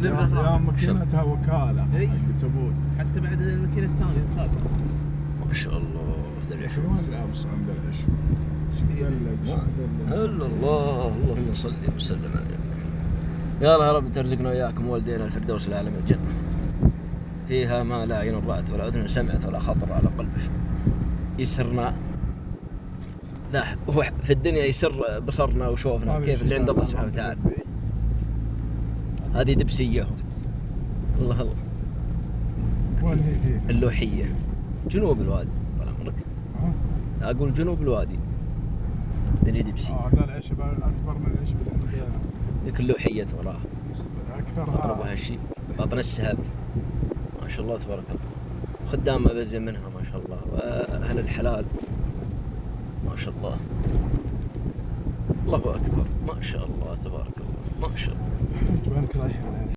يا ماكينتها وكالة إي. تبون حتى بعد الماكينة الثانية السابقة. ما شاء الله ذا العشب. لابس عند العشب شدلق هلا الله، اللهم صل وسلم عليه. يا الله يا رب ترزقنا وياكم والدينا الفردوس الاعلى من الجنه، فيها ما لا عين رأت ولا اذن سمعت ولا خطر على قلب يسرنا. لا هو في الدنيا يسر بصرنا وشوفنا كيف اللي عند الله سبحانه وتعالى. هذه دبسيه. الله الله. وين هي فيه؟ اللوحيه جنوب الوادي. طال عمرك اقول جنوب الوادي اللي دبسي. هذا العشب اكبر من العشب اللي عندنا. ذيك اللوحيه وراها اكثر اقربها هالشيء بطن السهاب. ما شاء الله تبارك الله. خدام ما بزي منها ما شاء الله، واهل الحلال ما شاء الله. الله اكبر ما شاء الله تبارك الله ما شاء الله. وينك رايحين؟